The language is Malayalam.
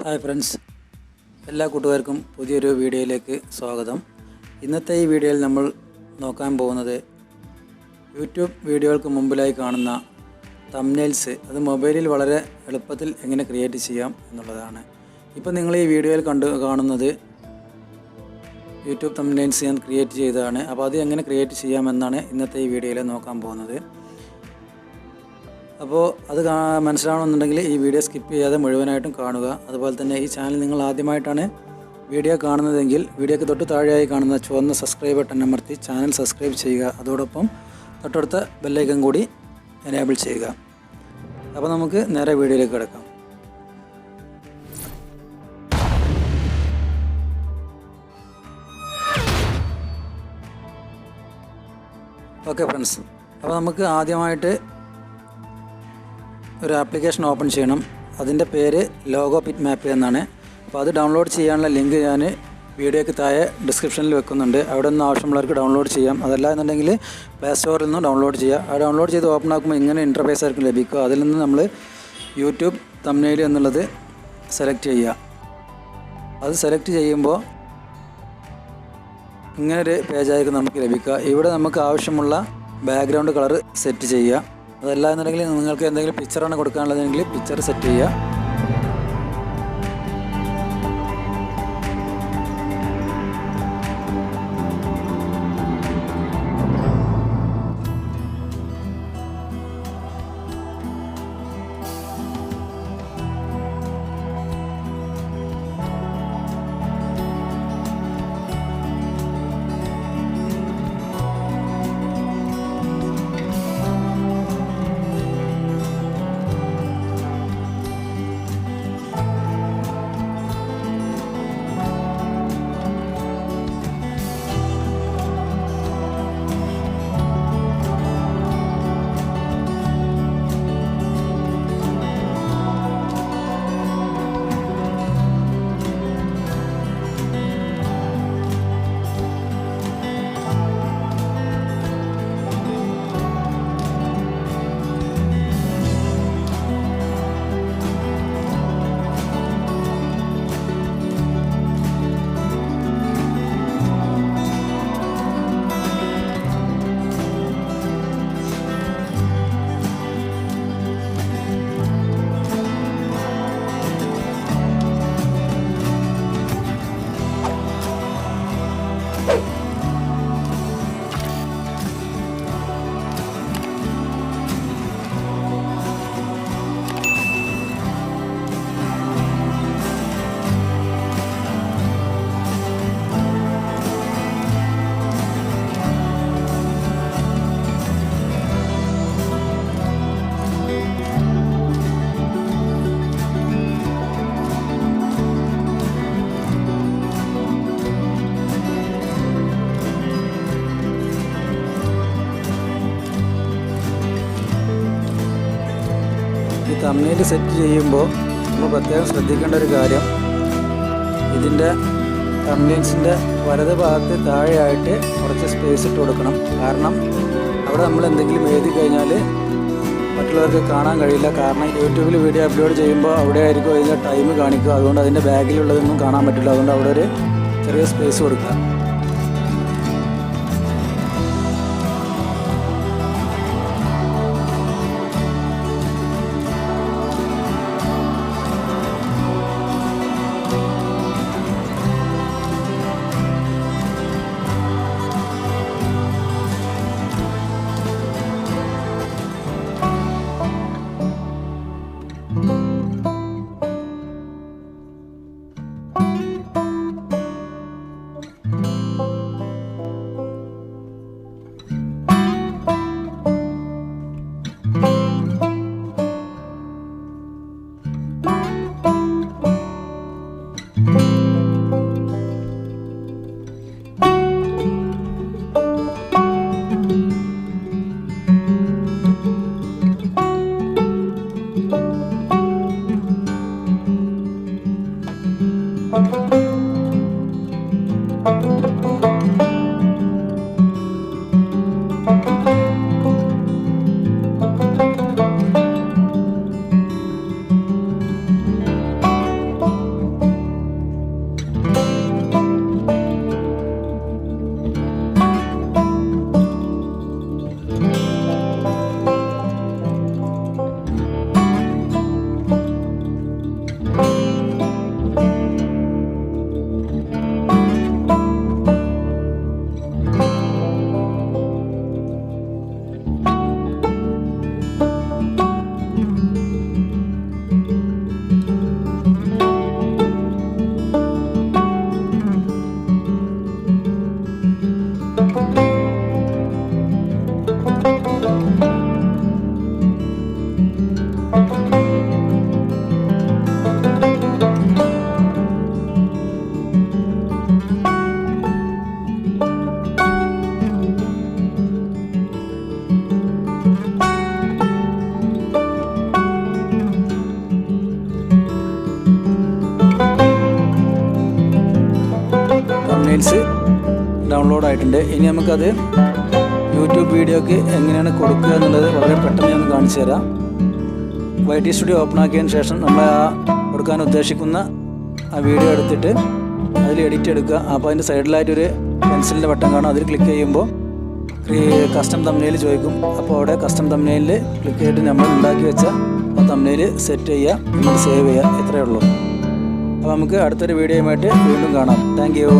ഹായ് ഫ്രണ്ട്സ്, എല്ലാ കൂട്ടുകാർക്കും പുതിയൊരു വീഡിയോയിലേക്ക് സ്വാഗതം. ഇന്നത്തെ ഈ വീഡിയോയിൽ നമ്മൾ നോക്കാൻ പോകുന്നത് യൂട്യൂബ് വീഡിയോകൾക്ക് മുമ്പിലായി കാണുന്ന തംബ്നെയിൽസ് അത് മൊബൈലിൽ വളരെ എളുപ്പത്തിൽ എങ്ങനെ ക്രിയേറ്റ് ചെയ്യാം എന്നുള്ളതാണ്. ഇപ്പോൾ നിങ്ങൾ ഈ വീഡിയോയിൽ കാണുന്നത് യൂട്യൂബ് തംബ്നെയിൽസ് ഞാൻ ക്രിയേറ്റ് ചെയ്തതാണ്. അപ്പോൾ അത് എങ്ങനെ ക്രിയേറ്റ് ചെയ്യാമെന്നാണ് ഇന്നത്തെ ഈ വീഡിയോയിൽ നോക്കാൻ പോകുന്നത്. അപ്പോൾ അത് മനസ്സിലാവണമെന്നുണ്ടെങ്കിൽ ഈ വീഡിയോ സ്കിപ്പ് ചെയ്യാതെ മുഴുവനായിട്ടും കാണുക. അതുപോലെ തന്നെ ഈ ചാനൽ നിങ്ങൾ ആദ്യമായിട്ടാണ് വീഡിയോ കാണുന്നതെങ്കിൽ വീഡിയോയ്ക്ക് തൊട്ട് താഴെയായി കാണുന്ന ചുവന്ന സബ്സ്ക്രൈബ് ബട്ടൺ അമർത്തി ചാനൽ സബ്സ്ക്രൈബ് ചെയ്യുക. അതോടൊപ്പം തൊട്ടടുത്ത ബെല്ലൈക്കൺ കൂടി എനേബിൾ ചെയ്യുക. അപ്പോൾ നമുക്ക് നേരെ വീഡിയോയിലേക്ക് കിടക്കാം. ഓക്കെ ഫ്രണ്ട്സ്, അപ്പോൾ നമുക്ക് ആദ്യമായിട്ട് ഒരു ആപ്ലിക്കേഷൻ ഓപ്പൺ ചെയ്യണം. അതിൻ്റെ പേര് ലോഗോപിറ്റ് മാപ്പ് എന്നാണ്. അപ്പോൾ അത് ഡൗൺലോഡ് ചെയ്യാനുള്ള ലിങ്ക് ഞാൻ വീഡിയോയ്ക്ക് താഴെ ഡിസ്ക്രിപ്ഷനിൽ വെക്കുന്നുണ്ട്. അവിടെ നിന്ന് ആവശ്യമുള്ളവർക്ക് ഡൗൺലോഡ് ചെയ്യാം. അതല്ല എന്നുണ്ടെങ്കിൽ പ്ലേ സ്റ്റോറിൽ നിന്ന് ഡൗൺലോഡ് ചെയ്യുക. ആ ഡൗൺലോഡ് ചെയ്ത് ഓപ്പൺ ആക്കുമ്പോൾ ഇങ്ങനെ ഇൻ്റർഫേസ് ആയിരിക്കും ലഭിക്കുക. അതിൽ നിന്ന് നമ്മൾ യൂട്യൂബ് തംബ്നെയിൽ എന്നുള്ളത് സെലക്ട് ചെയ്യുക. അത് സെലക്ട് ചെയ്യുമ്പോൾ ഇങ്ങനൊരു പേജായിരിക്കും നമുക്ക് ലഭിക്കുക. ഇവിടെ നമുക്ക് ആവശ്യമുള്ള ബാക്ക്ഗ്രൗണ്ട് കളർ സെറ്റ് ചെയ്യുക. അതല്ല എന്നുണ്ടെങ്കിൽ നിങ്ങൾക്ക് എന്തെങ്കിലും പിക്ചറാണ് കൊടുക്കാനുള്ളതെങ്കിൽ പിക്ചർ സെറ്റ് ചെയ്യുക. ഈ തംബ്നെയിൽ സെറ്റ് ചെയ്യുമ്പോൾ നമ്മൾ പ്രത്യേകം ശ്രദ്ധിക്കേണ്ട ഒരു കാര്യം, ഇതിൻ്റെ തംബ്നെയിൽസിൻ്റെ വലത് ഭാഗത്ത് താഴെയായിട്ട് കുറച്ച് സ്പേസ് ഇട്ട് കൊടുക്കണം. കാരണം അവിടെ നമ്മൾ എന്തെങ്കിലും എഴുതി കഴിഞ്ഞാൽ മറ്റുള്ളവർക്ക് കാണാൻ കഴിയില്ല. കാരണം യൂട്യൂബിൽ വീഡിയോ അപ്ലോഡ് ചെയ്യുമ്പോൾ അവിടെ ആയിരിക്കും അതിൻ്റെ ടൈം കാണിക്കുക. അതുകൊണ്ട് അതിൻ്റെ ബാഗിലുള്ളതൊന്നും കാണാൻ പറ്റില്ല. അതുകൊണ്ട് അവിടെ ഒരു ചെറിയ സ്പേസ് കൊടുക്കുക. തംബ്നെയിൽസ് ഡൗൺലോഡ് ആയിട്ടുണ്ട്. ഇനി നമുക്കത് യൂട്യൂബ് വീഡിയോക്ക് എങ്ങനെയാണ് കൊടുക്കുക എന്നുള്ളത് വളരെ പെട്ടെന്ന് ഞാൻ കാണിച്ചു തരാം. YT സ്റ്റുഡിയോ ഓപ്പൺ ആക്കിയതിന് ശേഷം നമ്മൾ ആ കൊടുക്കാൻ ഉദ്ദേശിക്കുന്ന ആ വീഡിയോ എടുത്തിട്ട് അതിൽ എഡിറ്റ് എടുക്കുക. അപ്പോൾ അതിൻ്റെ സൈഡിലായിട്ടൊരു പെൻസിലിൻ്റെ ബട്ടൺ കാണും. അതിൽ ക്ലിക്ക് ചെയ്യുമ്പോൾ കസ്റ്റം തംബ്നെയിൽ ചോദിക്കും. അപ്പോൾ അവിടെ കസ്റ്റം തംബ്നെയിലിൽ ക്ലിക്ക് ചെയ്തിട്ട് നമ്മൾ ഉണ്ടാക്കി വെച്ച ആ തംബ്നെയിൽ സെറ്റ് ചെയ്യുക, എന്നിട്ട് സേവ് ചെയ്യുക. ഇത്രയേ ഉള്ളൂ. അപ്പോൾ നമുക്ക് അടുത്തൊരു വീഡിയോയുമായിട്ട് വീണ്ടും കാണാം. Thank you.